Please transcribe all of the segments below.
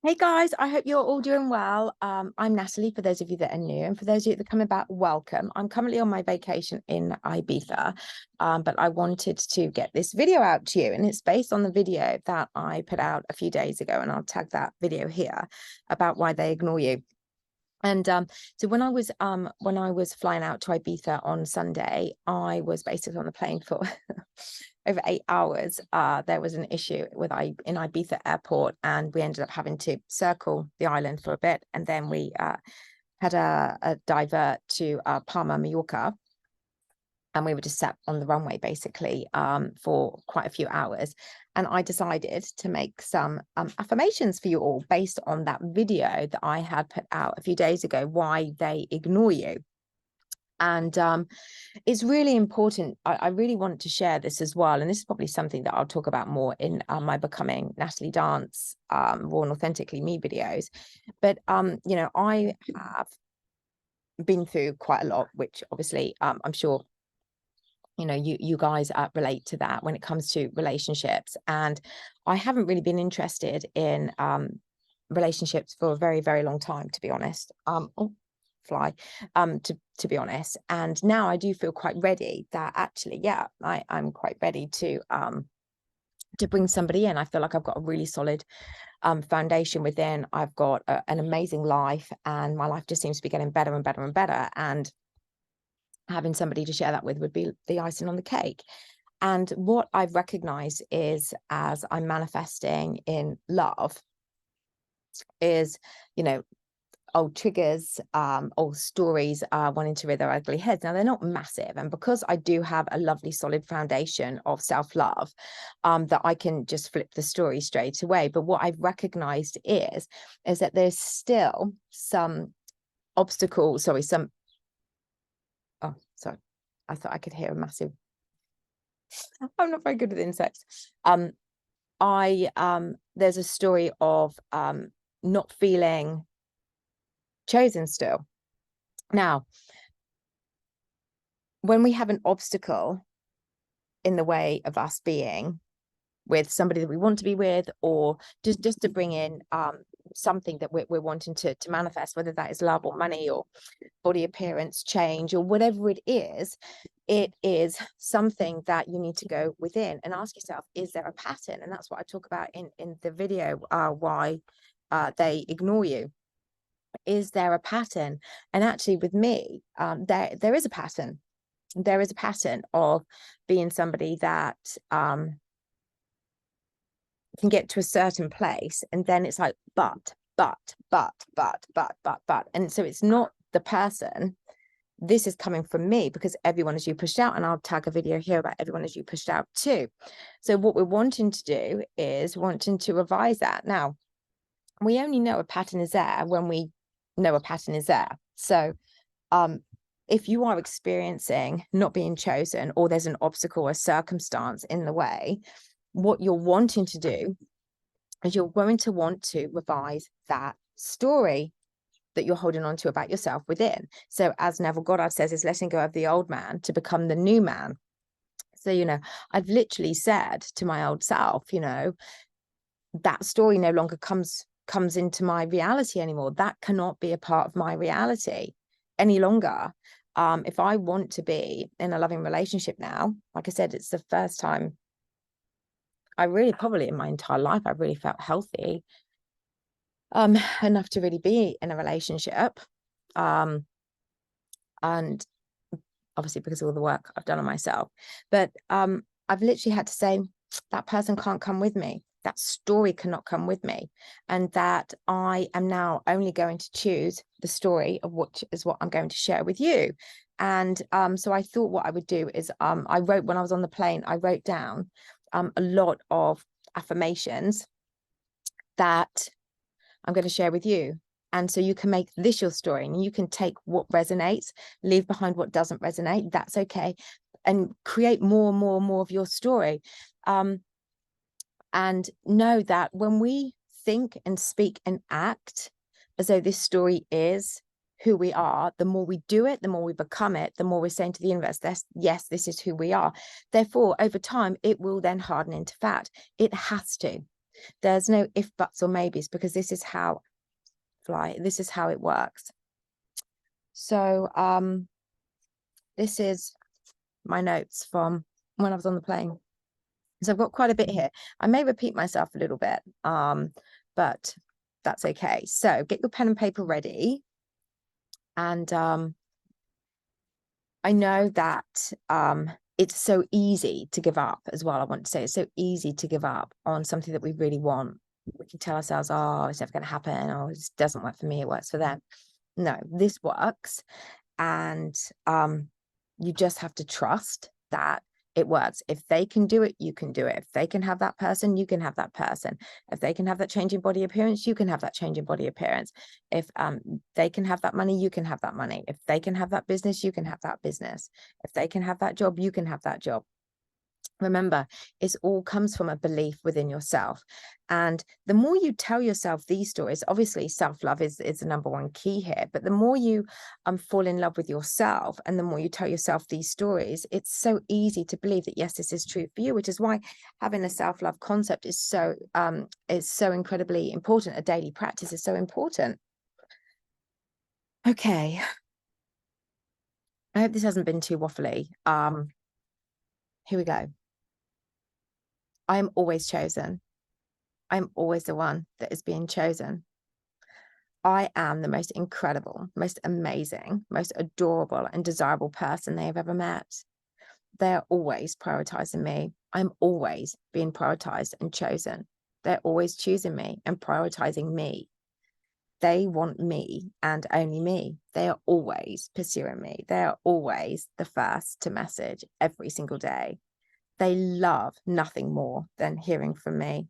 Hey guys, I hope you're all doing well. I'm Natalie, for those of you that are new, and for those of you that are coming back, welcome. I'm currently on my vacation in Ibiza, but I wanted to get this video out to you, and it's based on the video that I put out a few days ago, and I'll tag that video here about why they ignore you. And so when I was flying out to Ibiza on Sunday, I was basically on the plane for over 8 hours. There was an issue in Ibiza airport, and we ended up having to circle the island for a bit, and then we had a divert to Palma, Mallorca. And we were just sat on the runway basically for quite a few hours. And I decided to make some affirmations for you all based on that video that I had put out a few days ago, why they ignore you. And it's really important. I really want to share this as well. And this is probably something that I'll talk about more in my Becoming Natalie Dance Raw and Authentically Me videos. But, I have been through quite a lot, which obviously I'm sure you guys relate to that when it comes to relationships. And I haven't really been interested in relationships for a very, very long time, to be honest. To be honest. And now I do feel quite ready that actually, yeah, I'm quite ready to bring somebody in. I feel like I've got a really solid foundation within. I've got an amazing life, and my life just seems to be getting better and better and better. And having somebody to share that with would be the icing on the cake. And what I've recognized is, as I'm manifesting in love, is, old triggers, old stories, wanting to rear their ugly heads. Now, they're not massive. And because I do have a lovely solid foundation of self-love, that I can just flip the story straight away. But what I've recognized is that there's still some obstacles, oh, sorry. I thought I could hear a massive. I'm not very good with insects. There's a story of not feeling chosen still. Now, when we have an obstacle in the way of us being with somebody that we want to be with, or just to bring in something that we're wanting to manifest, whether that is love or money or body appearance change or whatever it is something that you need to go within and ask yourself, is there a pattern? And that's what I talk about in the video, why they ignore you. Is there a pattern? And actually with me, there is a pattern. There is a pattern of being somebody that can get to a certain place, and then it's like but and so it's not the person. This is coming from me, because everyone is you pushed out, and I'll tag a video here about everyone is you pushed out too. So what we're wanting to do is wanting to revise that. Now, we only know a pattern is there when we know a pattern is there. So if you are experiencing not being chosen, or there's an obstacle or circumstance in the way, what you're wanting to do is you're going to want to revise that story that you're holding on to about yourself within. So as Neville Goddard says, is letting go of the old man to become the new man. So, I've literally said to my old self, that story no longer comes into my reality anymore. That cannot be a part of my reality any longer. If I want to be in a loving relationship now, like I said, it's the first time I really, probably in my entire life, I really felt healthy enough to really be in a relationship. And obviously because of all the work I've done on myself. But I've literally had to say, that person can't come with me. That story cannot come with me. And that I am now only going to choose the story of which is what I'm going to share with you. And so I thought what I would do is I wrote, when I was on the plane, I wrote down a lot of affirmations that I'm going to share with you. And so you can make this your story, and you can take what resonates, leave behind what doesn't resonate. That's okay. And create more and more and more of your story. And know that when we think and speak and act as though this story is who we are, the more we do it, the more we become it, the more we're saying to the universe, yes, this is who we are. Therefore, over time, it will then harden into fact. It has to. There's no if, buts, or maybes, because this is how this is how it works. So this is my notes from when I was on the plane. So I've got quite a bit here. I may repeat myself a little bit, but that's okay. So get your pen and paper ready. And I know that it's so easy to give up as well. I want to say it's so easy to give up on something that we really want. We can tell ourselves, oh, it's never going to happen. Oh, it doesn't work for me. It works for them. No, this works. And you just have to trust that it works. If they can do it, you can do it. If they can have that person, you can have that person. If they can have that change in body appearance, you can have that change in body appearance. If they can have that money, you can have that money. If they can have that business, you can have that business. If they can have that job, you can have that job. Remember, it all comes from a belief within yourself. And the more you tell yourself these stories, obviously self-love is the number one key here, but the more you fall in love with yourself and the more you tell yourself these stories, it's so easy to believe that, yes, this is true for you, which is why having a self-love concept is so incredibly important. A daily practice is so important. Okay. I hope this hasn't been too waffly. Here we go. I am always chosen. I'm always the one that is being chosen. I am the most incredible, most amazing, most adorable and desirable person they have ever met. They're always prioritizing me. I'm always being prioritized and chosen. They're always choosing me and prioritizing me. They want me and only me. They are always pursuing me. They are always the first to message every single day. They love nothing more than hearing from me.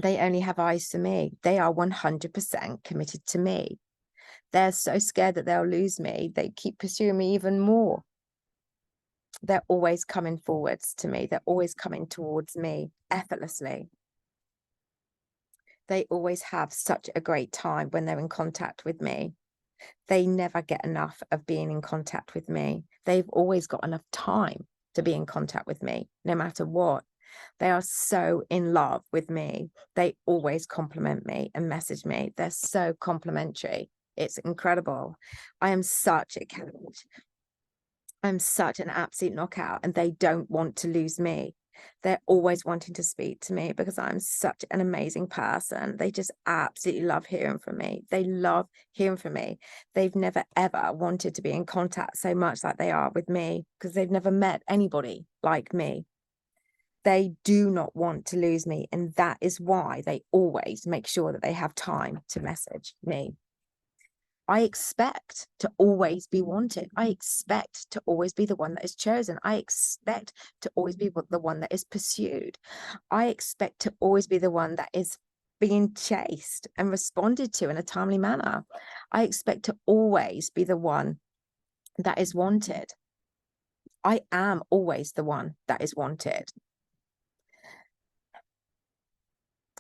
They only have eyes for me. They are 100% committed to me. They're so scared that they'll lose me. They keep pursuing me even more. They're always coming forwards to me. They're always coming towards me effortlessly. They always have such a great time when they're in contact with me. They never get enough of being in contact with me. They've always got enough time to be in contact with me, no matter what. They are so in love with me. They always compliment me and message me. They're so complimentary. It's incredible. I am such a cat. I'm such an absolute knockout, and they don't want to lose me. They're always wanting to speak to me because I'm such an amazing person. They just absolutely love hearing from me. They love hearing from me. They've never, ever wanted to be in contact so much like they are with me because they've never met anybody like me. They do not want to lose me. And that is why they always make sure that they have time to message me. I expect to always be wanted. I expect to always be the one that is chosen. I expect to always be the one that is pursued. I expect to always be the one that is being chased and responded to in a timely manner. I expect to always be the one that is wanted. I am always the one that is wanted.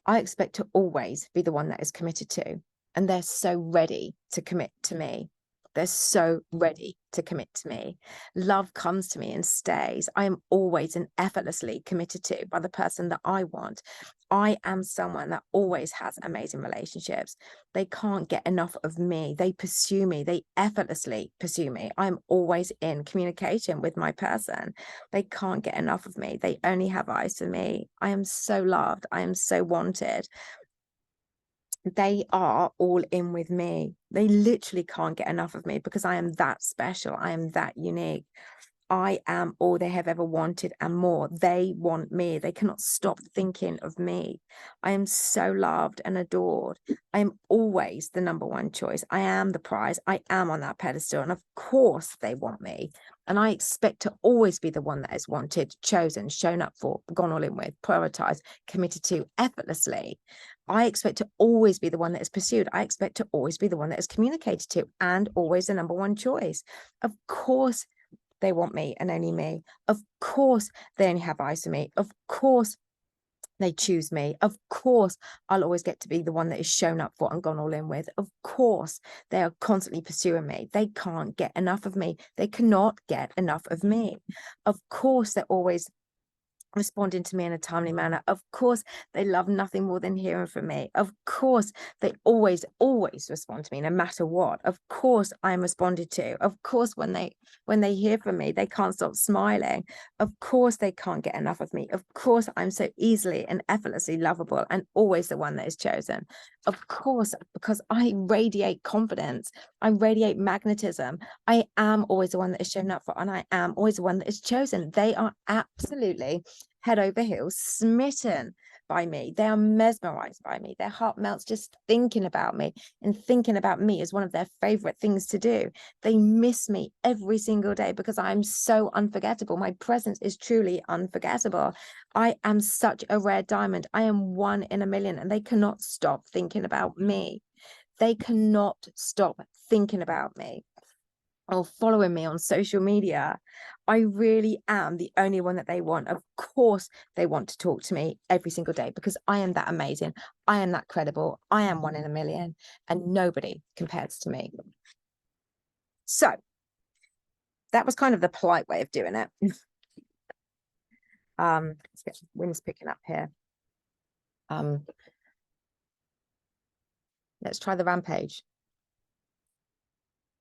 I expect to always be the one that is committed to. And they're so ready to commit to me. They're so ready to commit to me. Love comes to me and stays. I am always and effortlessly committed to by the person that I want. I am someone that always has amazing relationships. They can't get enough of me. They pursue me. They effortlessly pursue me. I'm always in communication with my person. They can't get enough of me. They only have eyes for me. I am so loved. I am so wanted. They are all in with me. They literally can't get enough of me because I am that special. I am that unique. I am all they have ever wanted and more. They want me. They cannot stop thinking of me. I am so loved and adored. I am always the number one choice. I am the prize. I am on that pedestal. And of course they want me. And I expect to always be the one that is wanted, chosen, shown up for, gone all in with, prioritized, committed to effortlessly. I expect to always be the one that is pursued. I expect to always be the one that is communicated to and always the number one choice. Of course, they want me and only me. Of course, they only have eyes for me. Of course, they choose me. Of course, I'll always get to be the one that is shown up for and gone all in with. Of course, they are constantly pursuing me. They can't get enough of me. They cannot get enough of me. Of course, they're always responding to me in a timely manner. Of course, they love nothing more than hearing from me. Of course, they always respond to me no matter what. Of course, I am responded to. Of course, when they hear from me, they can't stop smiling. Of course, they can't get enough of me. Of course, I'm so easily and effortlessly lovable and always the one that is chosen. Of course, because I radiate confidence, I radiate magnetism. I am always the one that is shown up for, and I am always the one that is chosen. They are absolutely head over heels smitten by me. They are mesmerized by me. Their heart melts just thinking about me, and thinking about me is one of their favorite things to do. They miss me every single day because I'm so unforgettable. My presence is truly unforgettable. I am such a rare diamond. I am 1 in a million, and they cannot stop thinking about me. They cannot stop thinking about me or following me on social media. I really am the only one that they want. Of course, they want to talk to me every single day because I am that amazing. I am that credible. I am 1 in a million, and nobody compares to me. So that was kind of the polite way of doing it. Let's get wind's picking up here. Let's try the Rampage.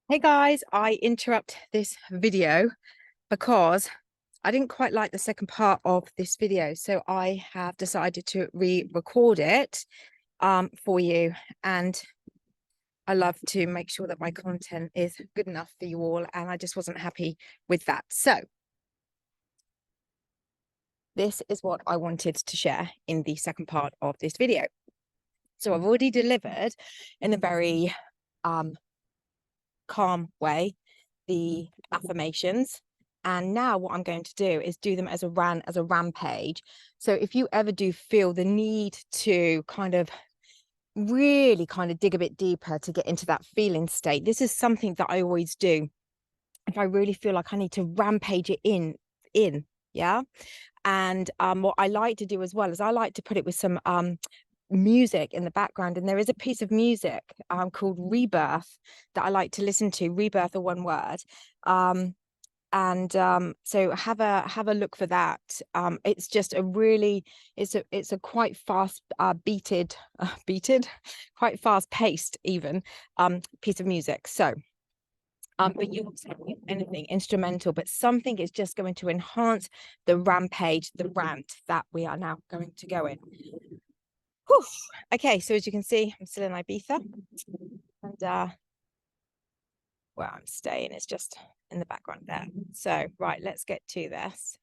Hey guys, I interrupt this video because I didn't quite like the second part of this video, so I have decided to re-record it for you, and I love to make sure that my content is good enough for you all, and I just wasn't happy with that. So this is what I wanted to share in the second part of this video. So I've already delivered in a very calm way the affirmations, and now what I'm going to do is do them as a rampage. So if you ever do feel the need to kind of really kind of dig a bit deeper to get into that feeling state, this is something that I always do if I really feel like I need to rampage it in. Yeah. And what I like to do as well is I like to put it with some music in the background, and there is a piece of music called Rebirth that I like to listen to. Rebirth, or one word. So have a look for that. It's just a really, it's a quite fast quite fast paced even piece of music. So but you can anything instrumental, but something is just going to enhance the rampage, the rant that we are now going to go in. Whew. Okay, so as you can see, I'm still in Ibiza, and where I'm staying is just in the background there. So right, let's get to this.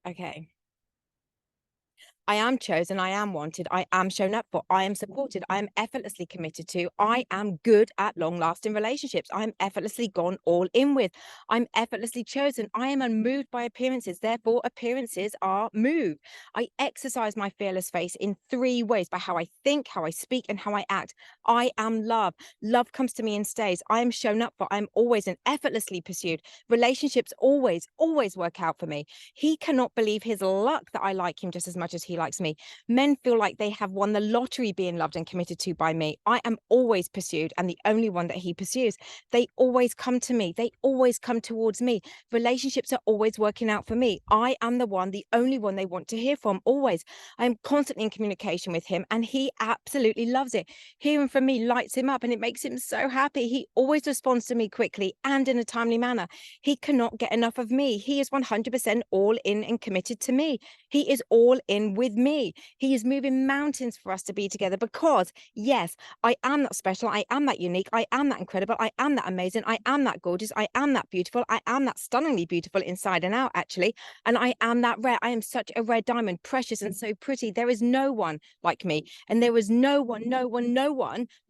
Okay. I am chosen, I am wanted, I am shown up for, I am supported, I am effortlessly committed to, I am good at long-lasting relationships, I am effortlessly gone all in with, I'm effortlessly chosen, I am unmoved by appearances, therefore appearances are moved. I exercise my fearless face in 3 ways: by how I think, how I speak, and how I act. I am love. Love comes to me and stays. I am shown up for, I am always and effortlessly pursued. Relationships always work out for me. He cannot believe his luck that I like him just as much as he likes me. Men feel like they have won the lottery being loved and committed to by me. I am always pursued and the only one that he pursues. They always come to me. They always come towards me. Relationships are always working out for me. I am the one, the only one they want to hear from, always. I am constantly in communication with him, and he absolutely loves it. Hearing from me lights him up, and it makes him so happy. He always responds to me quickly and in a timely manner. He cannot get enough of me. He is 100% all in and committed to me. He is all in with me. He is moving mountains for us to be together because, yes, I am that special. I am that unique. I am that incredible. I am that amazing. I am that gorgeous. I am that beautiful. I am that stunningly beautiful inside and out, actually. And I am that rare. I am such a rare diamond, precious and so pretty. There is no one like me. And there is no one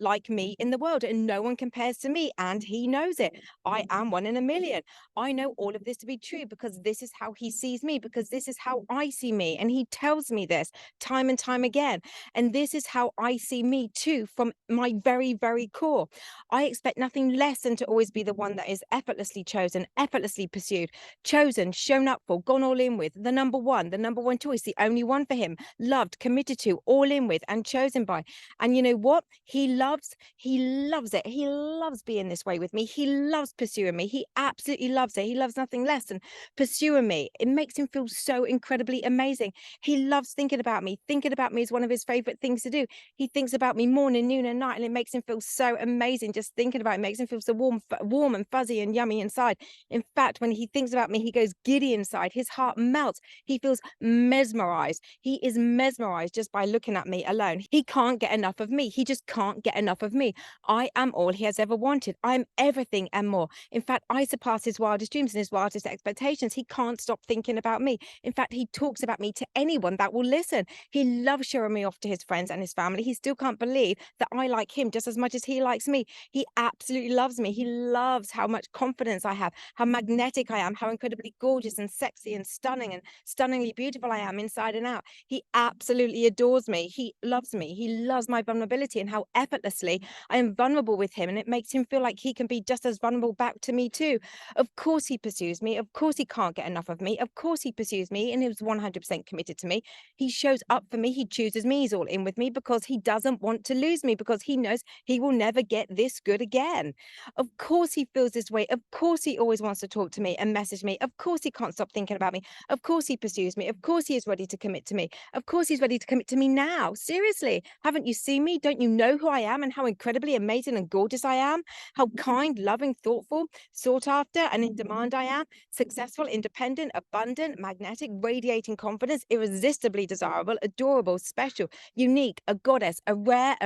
like me in the world. And no one compares to me. And he knows it. I am 1 in a million. I know all of this to be true because this is how he sees me, because this is how I see me. And he tells me me this time and time again. And this is how I see me too, from my very, very core. I expect nothing less than to always be the one that is effortlessly chosen, effortlessly pursued, chosen, shown up for, gone all in with, the number one choice, the only one for him, loved, committed to, all in with, and chosen by. And you know what? He loves it. He loves being this way with me. He loves pursuing me. He absolutely loves it. He loves nothing less than pursuing me. It makes him feel so incredibly amazing. He loves thinking about me. Thinking about me is one of his favorite things to do. He thinks about me morning, noon, and night, and it makes him feel so amazing. Just thinking about it makes him feel so warm and fuzzy and yummy inside. In fact, when he thinks about me, he goes giddy inside. His heart melts. He feels mesmerized. He is mesmerized just by looking at me alone. He can't get enough of me. He just can't get enough of me. I am all he has ever wanted. I'm everything and more. In fact, I surpass his wildest dreams and his wildest expectations. He can't stop thinking about me. In fact, he talks about me to anyone that will listen. He loves showing me off to his friends and his family. He still can't believe that I like him just as much as he likes me. He absolutely loves me. He loves how much confidence I have, how magnetic I am, how incredibly gorgeous and sexy and stunning and stunningly beautiful I am inside and out. He absolutely adores me. He loves me. He loves my vulnerability and how effortlessly I am vulnerable with him. And it makes him feel like he can be just as vulnerable back to me too. Of course he pursues me. Of course he can't get enough of me. Of course he pursues me and he was 100% committed to me. He shows up for me. He chooses me. He's all in with me because he doesn't want to lose me, because he knows he will never get this good again. Of course he feels this way. Of course he always wants to talk to me and message me. Of course he can't stop thinking about me. Of course he pursues me. Of course he is ready to commit to me. Of course he's ready to commit to me now. Seriously, haven't you seen me? Don't you know who I am and how incredibly amazing and gorgeous I am? How kind, loving, thoughtful, sought after, and in demand I am? Successful, independent, abundant, magnetic, radiating confidence, irresistibly desirable, adorable, special, unique, a goddess, a rare,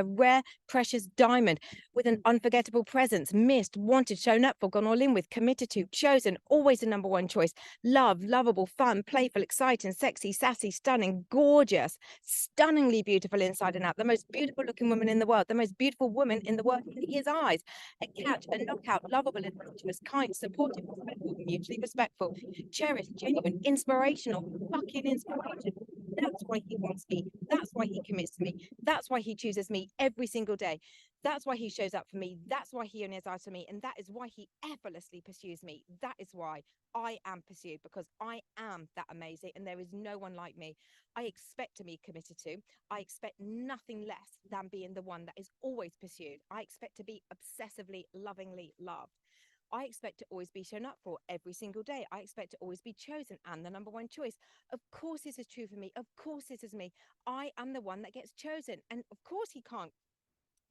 precious diamond with an unforgettable presence, missed, wanted, shown up for, gone all in with, committed to, chosen, always the number one choice, love, lovable, fun, playful, exciting, sexy, sassy, stunning, gorgeous, stunningly beautiful inside and out, the most beautiful looking woman in the world, the most beautiful woman in the world in his eyes, a catch, a knockout, lovable, adventurous, kind, supportive, respectful, mutually respectful, cherished, genuine, inspirational, fucking inspiration. That's why he wants me. That's why he commits to me. That's why he chooses me every single day. That's why he shows up for me. That's why he only has eyes for me. And that is why he effortlessly pursues me. That is why I am pursued, because I am that amazing and there is no one like me. I expect to be committed to. I expect nothing less than being the one that is always pursued. I expect to be obsessively, lovingly loved. I expect to always be shown up for every single day. I expect to always be chosen and the number one choice. Of course, this is true for me. Of course, this is me. I am the one that gets chosen. And of course, he can't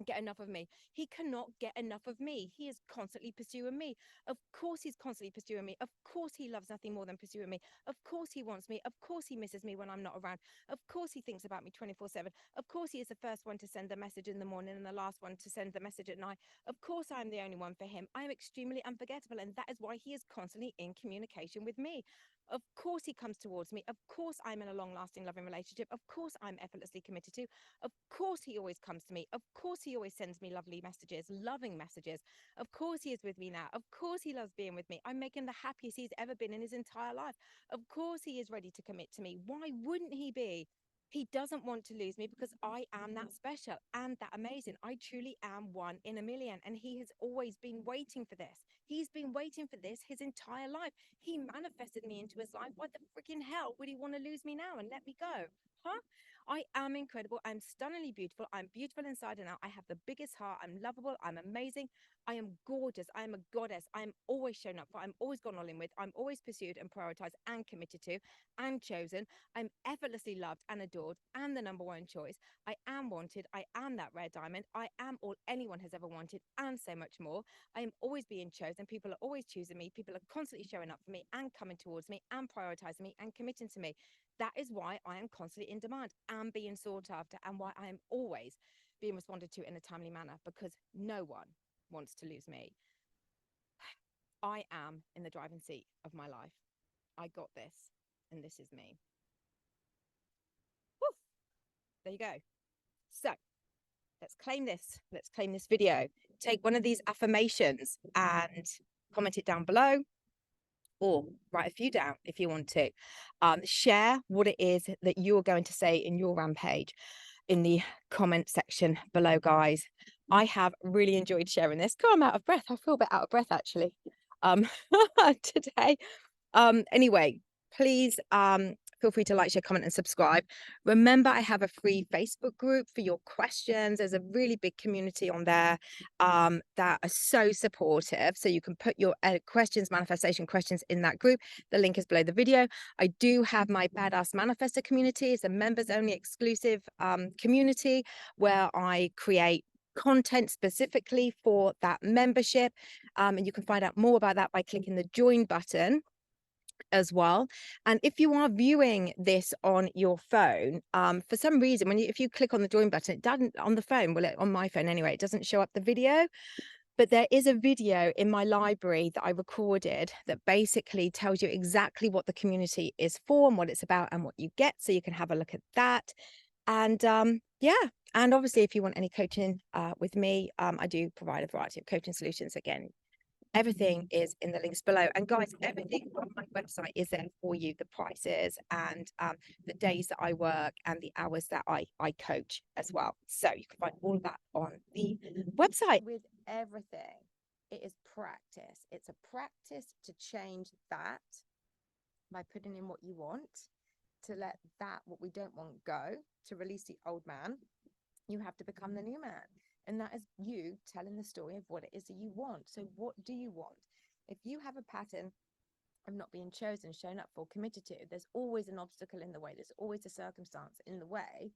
get enough of me. He cannot get enough of me. He is constantly pursuing me. Of course he's constantly pursuing me. Of course he loves nothing more than pursuing me. Of course he wants me. Of course he misses me when I'm not around. Of course he thinks about me 24/7. Of course he is the first one to send the message in the morning and the last one to send the message at night. Of course I'm the only one for him. I am extremely unforgettable, and that is why he is constantly in communication with me. Of course he comes towards me. Of course I'm in a long-lasting loving relationship. Of course I'm effortlessly committed to. Of course he always comes to me. Of course he always sends me lovely messages, loving messages. Of course he is with me now. Of course he loves being with me. I'm making the happiest he's ever been in his entire life. Of course he is ready to commit to me. Why wouldn't he be? He doesn't want to lose me because I am that special and that amazing. I truly am one in a million. And he has always been waiting for this. He's been waiting for this his entire life. He manifested me into his life. Why the freaking hell would he want to lose me now and let me go? Huh? I am incredible. I'm stunningly beautiful. I'm beautiful inside and out. I have the biggest heart. I'm lovable. I'm amazing. I am gorgeous. I am a goddess. I'm always shown up for. I'm always gone all in with. I'm always pursued and prioritized and committed to and chosen. I'm effortlessly loved and adored and the number one choice. I am wanted. I am that rare diamond. I am all anyone has ever wanted and so much more. I am always being chosen. People are always choosing me. People are constantly showing up for me and coming towards me and prioritizing me and committing to me. That is why I am constantly in demand and being sought after, and why I am always being responded to in a timely manner, because no one wants to lose me. I am in the driving seat of my life. I got this, and this is me. Woo! There you go. So let's claim this. Let's claim this video. Take one of these affirmations and comment it down below. or write a few down if you want to. Share what it is that you're going to say in your rampage in the comment section below, guys. I have really enjoyed sharing this. God, I'm out of breath. I feel a bit out of breath actually today. Anyway, please feel free to like, share, comment, and subscribe. Remember, I have a free Facebook group for your questions. There's a really big community on there that are so supportive. So you can put your questions, manifestation questions in that group. The link is below the video. I do have my Badass Manifestor community. It's a members only exclusive community where I create content specifically for that membership. And you can find out more about that by clicking the join button as well. And if you are viewing this on your phone, for some reason, if you click on the join button, it doesn't on the phone, well, on my phone anyway, it doesn't show up the video. But there is a video in my library that I recorded that basically tells you exactly what the community is for and what it's about and what you get, so you can have a look at that. And yeah, and obviously if you want any coaching with me, I do provide a variety of coaching solutions. Again, everything is in the links below. And guys, everything on my website is there for you, the prices and the days that I work and the hours that I coach as well. So you can find all of that on the website. With everything, it is practice. It's a practice to change that by putting in what you want, to let that what we don't want go, to release the old man. You have to become the new man. And that is you telling the story of what it is that you want. So what do you want? If you have a pattern of not being chosen, shown up for, committed to, there's always an obstacle in the way. There's always a circumstance in the way.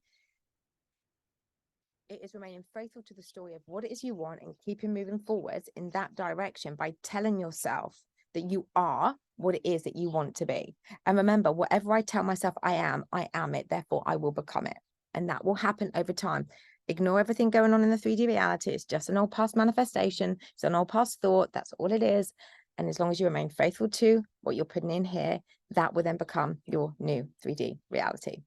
It is remaining faithful to the story of what it is you want and keeping moving forwards in that direction by telling yourself that you are what it is that you want to be. And remember, whatever I tell myself I am it. Therefore, I will become it. And that will happen over time. Ignore everything going on in the 3D reality. It's just an old past manifestation. It's an old past thought. That's all it is. And as long as you remain faithful to what you're putting in here, that will then become your new 3D reality.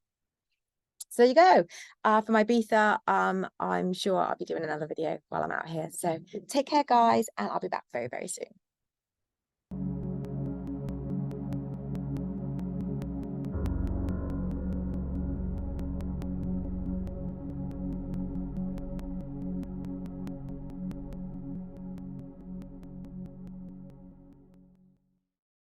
So there you go. For my Ibiza, I'm sure I'll be doing another video while I'm out here. So take care, guys, and I'll be back very, very soon.